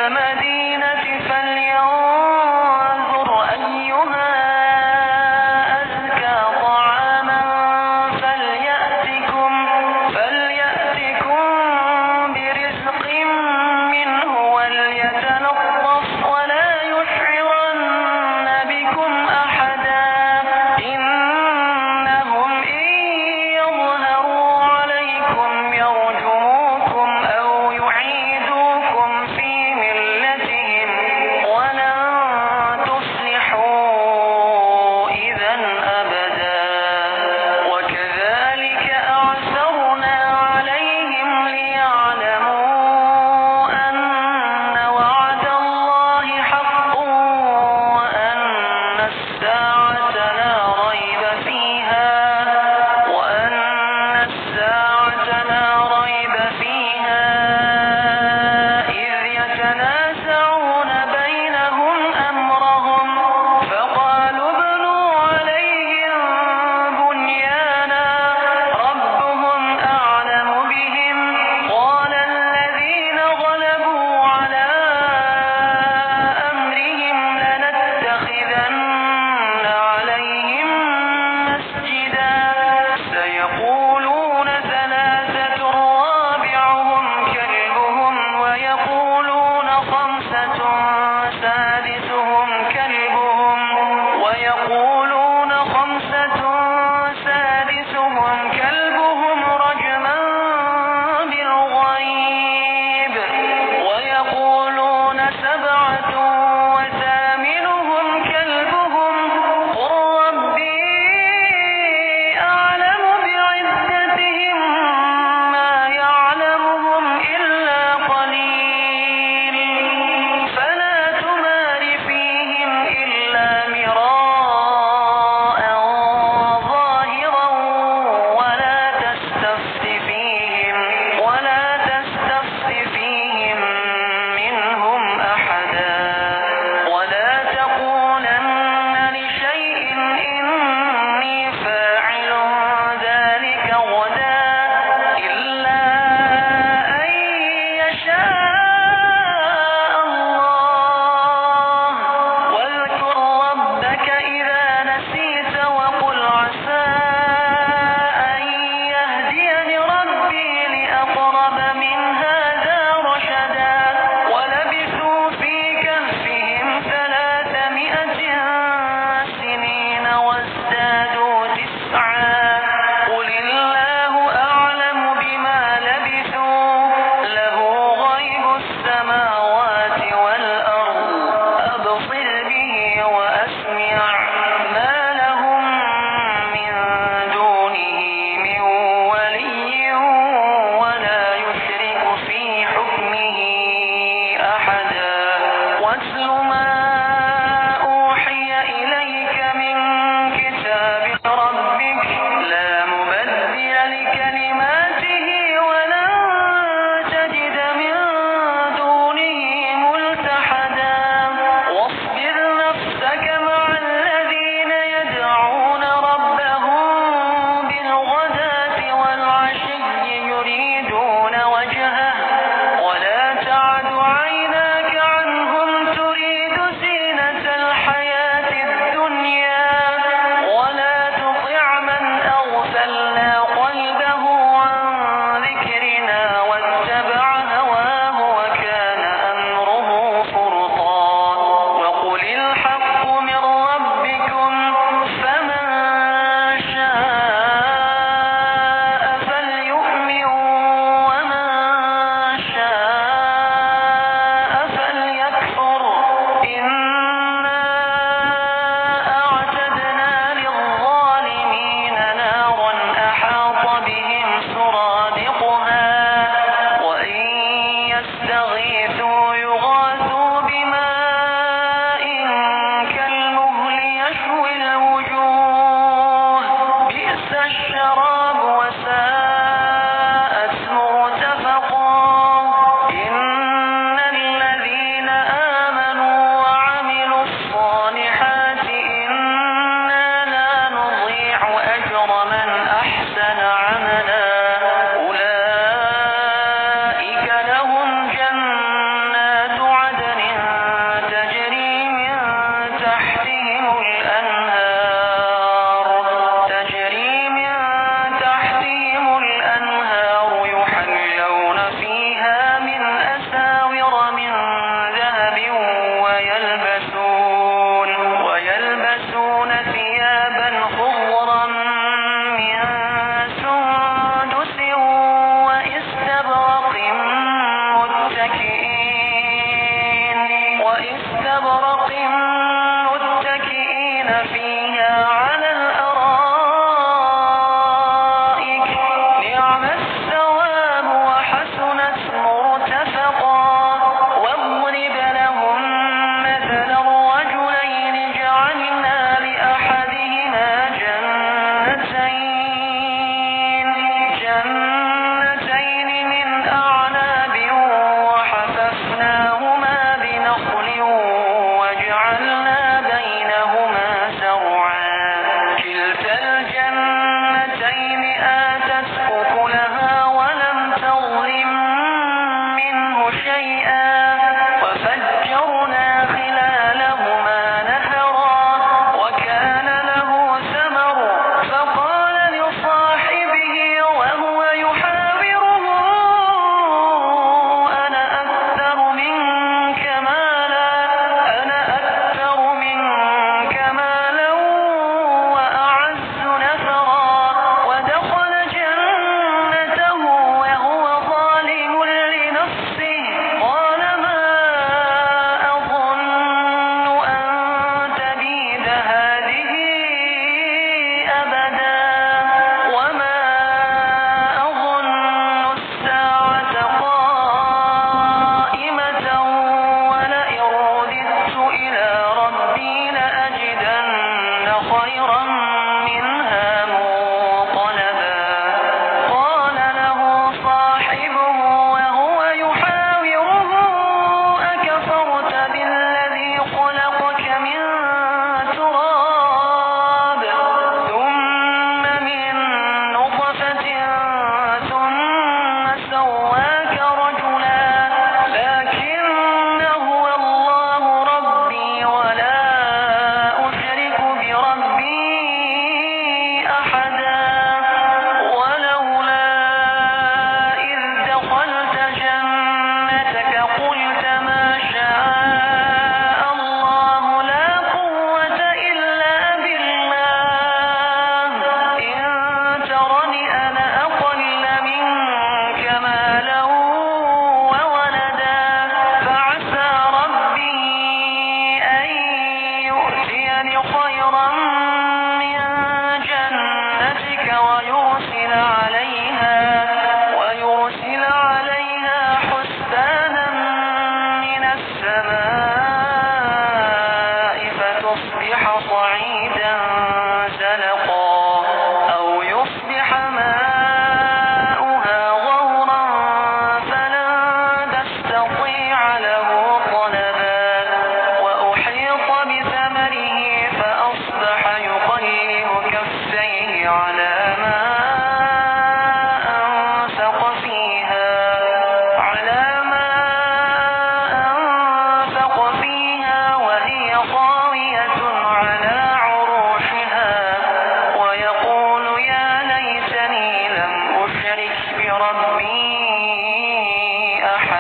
المدينة فلينظر أيها أزكى طعاما فليأتكم برزق منه وليتلطف ولا يشعرن بكم أحدا إنهم إن يظهروا عليكم يرجموكم أو يعيدوكم في ملتهم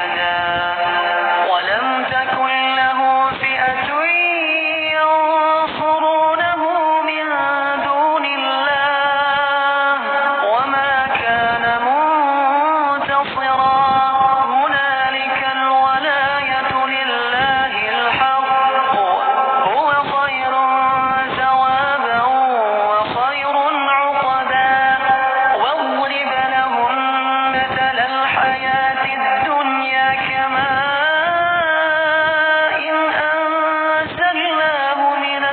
أحدا ولم تكن له فئة ينصرونه من دون الله وما كان منتصرا هنالك الولاية لله الحق هو خير ثوابا وخير عقبا واضرب لهم مثل الحياة الدنيا كماء أنزلناه من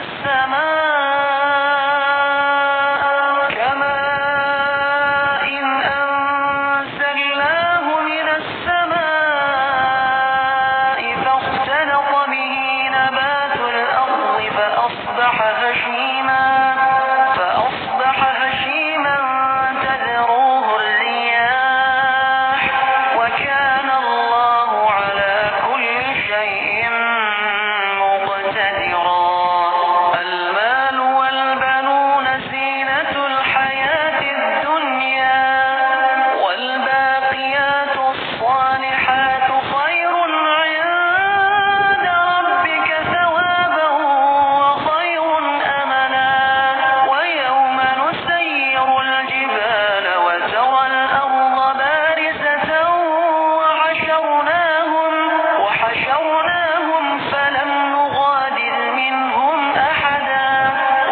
السماء فاختلط به نبات الأرض فأصبح هشيما تذروه الرياح وكان الله على كل شيء مقتدرا المال والبنون زينة الحياة الدنيا والباقيات الصالحات خير عند ربك ثوابا وخير أملا ويوم نسير الجبال وترى الأرض بارزة وحشرناهم فلم نغادر منهم أحدا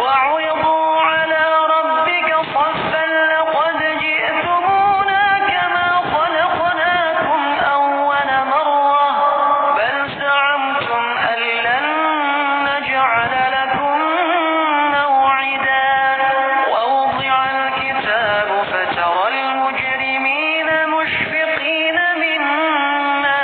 وعرضوا على ربك صفا لقد جئتمونا كما خلقناكم أول مرة بل زعمتم أن لن نجعل لكم موعدا ووضع الكتاب فترى المجرمين مشفقين مما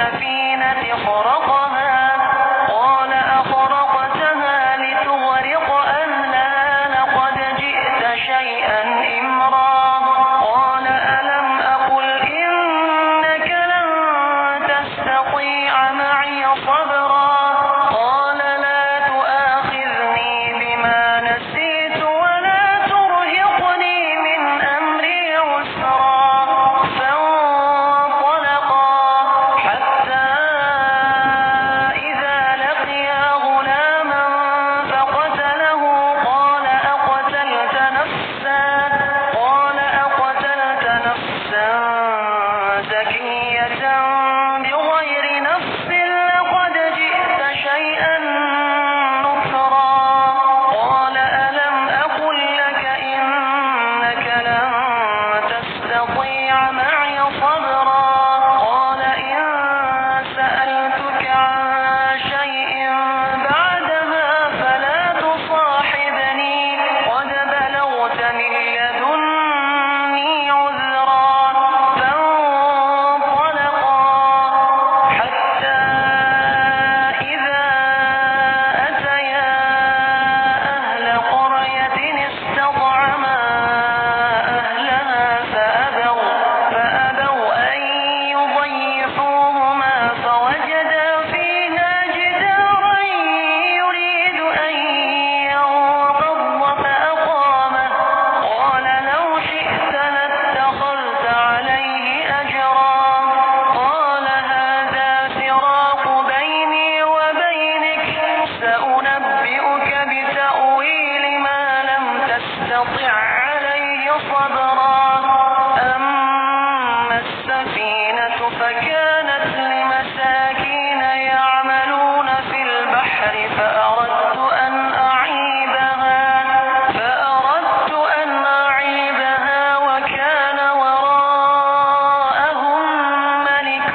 السفينة خرقها قال أخرقتها لتغرق أهلها لقد جئت شيئا إمرا قال ألم أقل إنك لن تستطيع معي صبرا قال لا تؤاخذني بما نسيت ولا ترهقني من أمري عسرا فانطلقا حتى إذا لقيا غلاما فقتله قال أقتلت نفسا زكية بغير نفس لقد جئت شيئا نكرا قال ألم أقل لك إنك لن تستطيع معي صبرا قال إن سألتك عن شيء بعدها فلا تصاحبني قد بلغت من لدني عذرا فانطلقا حتى إذا أتيا أهل قرية استطعما أهلها فأبوا أن يضيفوهما فوجدا فيها جدارا يريد أن ينقض فأقامه قال لو شئت لاتخذت عليه أجرا قال هذا فراق بيني وبينك سأنبئك بتأويل ما لم تستطع عليه صبرا أما السفينة فكانت لمساكين يعملون في البحر فأردت أن أعيبها وكان وراءهم ملك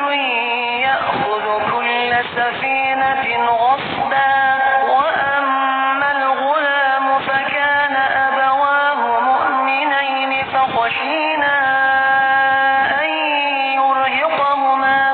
يأخذ كل سفينة غصبا وأما الغلام فكان أبواه مؤمنين فخشينا أن يرهقهما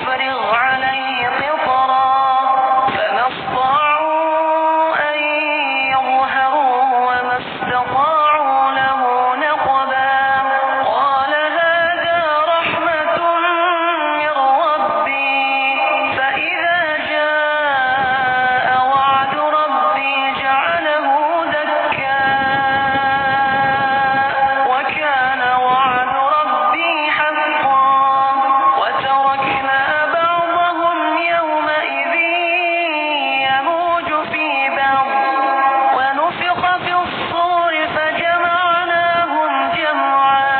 فافرغ عليه قطرا فما استطاعوا أن يظهروا وما استطاعوا له نقبا قال هذا رحمة من ربي فإذا جاء وعد ربي جعله دكا وكان وعد ربي حقا وتركنا بعضهم يومئذ يموج في بعض ونفخ في الصور فجمعناهم جمعا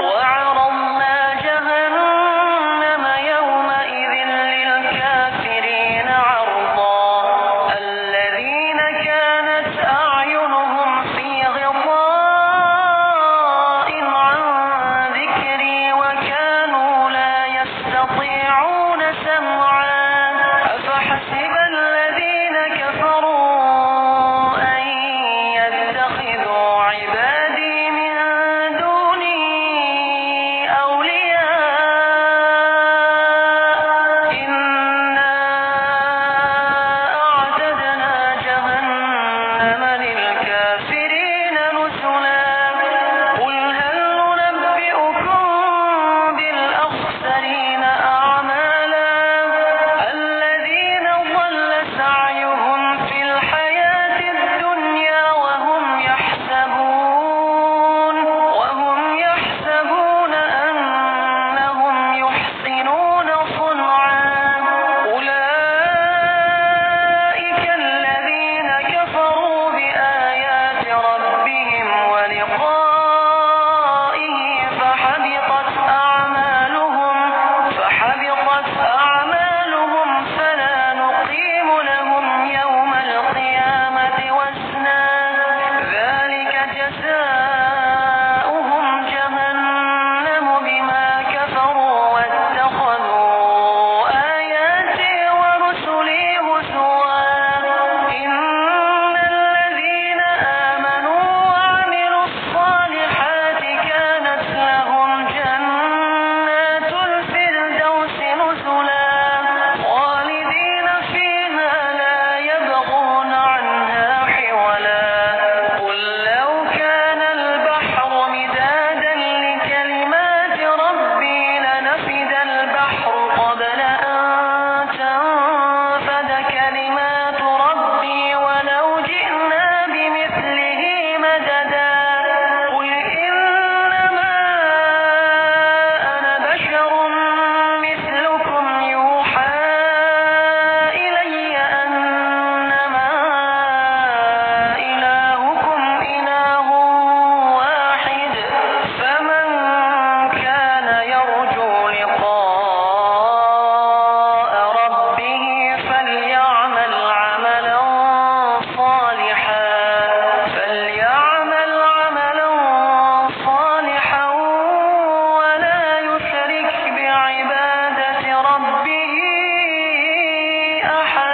وعرضنا جهنم يومئذ للكافرين عرضا الذين كانت أعينهم في غطاء عن ذكري وكانوا لا يستطيعون سمعا أفحسب الذين كفروا أن يتخذوا عبادي من دوني أولياء إنا أعتدنا جهنم للكافرين نزلا قل هل ننبئكم بالأخسرين أعمالا الذين ضل سعيهم في الحياة الدنيا وهم يحسبون أنهم يحسنون صنعا أولئك الذين كفروا بآيات ربهم ولقائه فحبطت أعمالهم فلا نقيم لهم يوم القيامة وزنا ذلك جزاؤهم جهنم بما كفروا واتخذوا آياتي ورسلي هزوا إن الذين آمنوا وعملوا الصالحات كانت لهم جنات الفردوس نزلا خالدين فيها لا يبغون عنها حولا قل لو كان البحر مدادا لكلمات ربي لنفد البحر قبل أن تنفد كلمات ربي ولو جئنا بمثله مددا قل إنما أنا بشر مثلكم يوحى إلي أنما إلهكم إله واحد فمن كان يرجو لقاء ربه فليعمل عملا صالحا ولا يشرك بعبادة ربه أحدا